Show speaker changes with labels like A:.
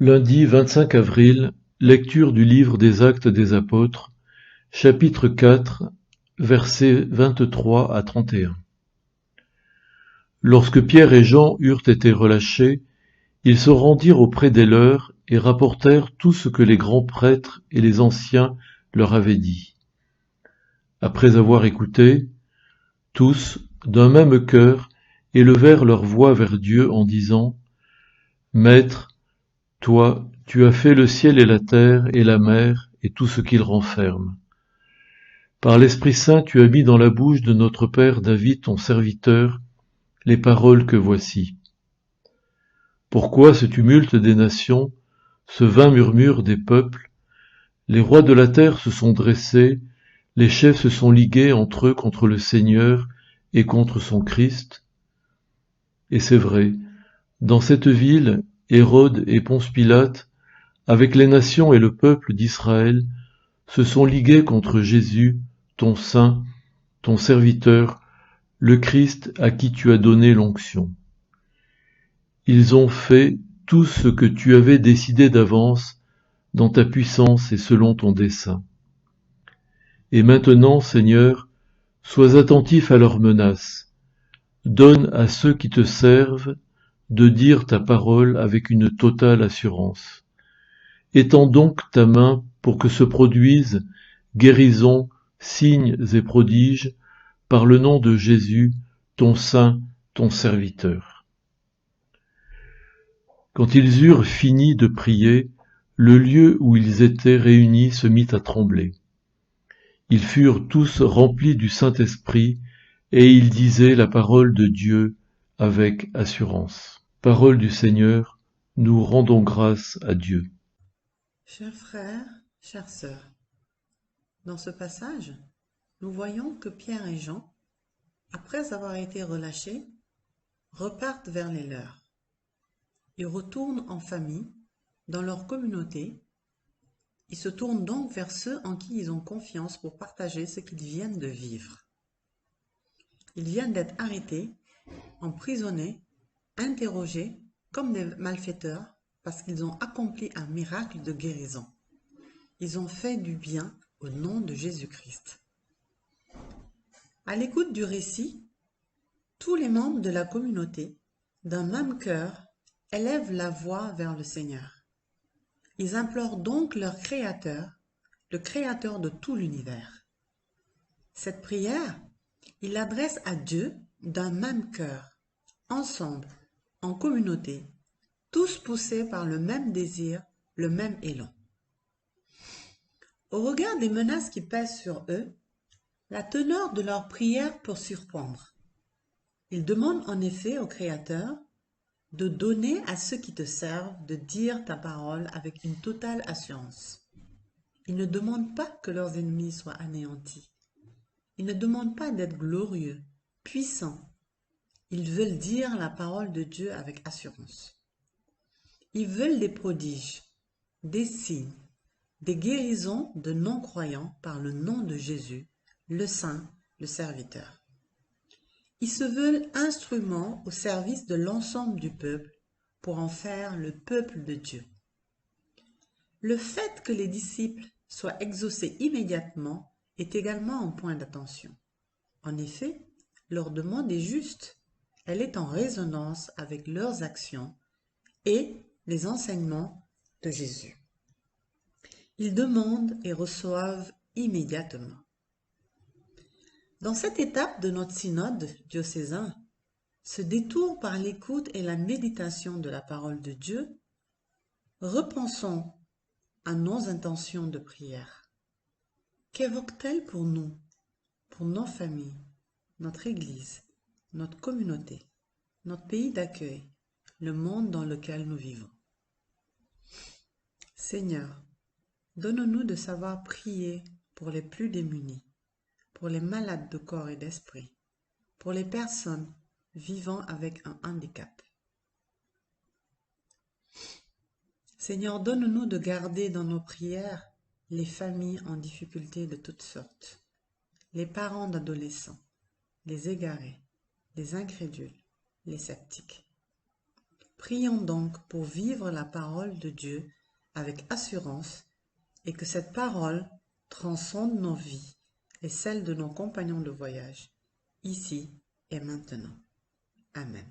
A: Lundi 25 avril, lecture du livre des Actes des Apôtres, chapitre 4, versets 23 à 31. Lorsque Pierre et Jean eurent été relâchés, ils se rendirent auprès des leurs et rapportèrent tout ce que les grands prêtres et les anciens leur avaient dit. Après avoir écouté, tous, d'un même cœur, élevèrent leur voix vers Dieu en disant : Maître, toi, tu as fait le ciel et la terre et la mer et tout ce qu'ils renferment. Par l'Esprit Saint, tu as mis dans la bouche de notre Père David, ton serviteur, les paroles que voici. Pourquoi ce tumulte des nations, ce vain murmure des peuples? Les rois de la terre se sont dressés, les chefs se sont ligués entre eux contre le Seigneur et contre son Christ. Et c'est vrai, dans cette ville, Hérode et Ponce Pilate, avec les nations et le peuple d'Israël, se sont ligués contre Jésus, ton saint, ton serviteur, le Christ à qui tu as donné l'onction. Ils ont fait tout ce que tu avais décidé d'avance dans ta puissance et selon ton dessein. Et maintenant, Seigneur, sois attentif à leurs menaces. Donne à ceux qui te servent de dire ta parole avec une totale assurance. Étends donc ta main pour que se produisent guérisons, signes et prodiges par le nom de Jésus, ton saint, ton serviteur. Quand ils eurent fini de prier, le lieu où ils étaient réunis se mit à trembler. Ils furent tous remplis du Saint-Esprit, et ils disaient la parole de Dieu avec assurance. Parole du Seigneur, nous rendons grâce à Dieu.
B: Chers frères, chères sœurs, dans ce passage, nous voyons que Pierre et Jean, après avoir été relâchés, repartent vers les leurs. Ils retournent en famille, dans leur communauté. Ils se tournent donc vers ceux en qui ils ont confiance pour partager ce qu'ils viennent de vivre. Ils viennent d'être arrêtés, emprisonnés, interrogés comme des malfaiteurs parce qu'ils ont accompli un miracle de guérison. Ils ont fait du bien au nom de Jésus-Christ. À l'écoute du récit, tous les membres de la communauté, d'un même cœur, élèvent la voix vers le Seigneur. Ils implorent donc leur Créateur, le Créateur de tout l'univers. Cette prière, ils l'adressent à Dieu d'un même cœur, ensemble, en communauté, tous poussés par le même désir, le même élan. Au regard des menaces qui pèsent sur eux, la teneur de leur prière peut surprendre. Ils demandent en effet au Créateur de donner à ceux qui te servent de dire ta parole avec une totale assurance. Ils ne demandent pas que leurs ennemis soient anéantis. Ils ne demandent pas d'être glorieux, puissants. Ils veulent dire la parole de Dieu avec assurance. Ils veulent des prodiges, des signes, des guérisons de non-croyants par le nom de Jésus, le Saint, le serviteur. Ils se veulent instruments au service de l'ensemble du peuple pour en faire le peuple de Dieu. Le fait que les disciples soient exaucés immédiatement est également un point d'attention. En effet, leur demande est juste. Elle est en résonance avec leurs actions et les enseignements de Jésus. Ils demandent et reçoivent immédiatement. Dans cette étape de notre synode diocésain, ce détour par l'écoute et la méditation de la parole de Dieu, repensons à nos intentions de prière. Qu'évoque-t-elle pour nous, pour nos familles, notre Église, notre communauté, notre pays d'accueil, le monde dans lequel nous vivons? Seigneur, donne-nous de savoir prier pour les plus démunis, pour les malades de corps et d'esprit, pour les personnes vivant avec un handicap. Seigneur, donne-nous de garder dans nos prières les familles en difficulté de toutes sortes, les parents d'adolescents, les égarés, les incrédules, les sceptiques. Prions donc pour vivre la parole de Dieu avec assurance et que cette parole transcende nos vies et celles de nos compagnons de voyage, ici et maintenant. Amen.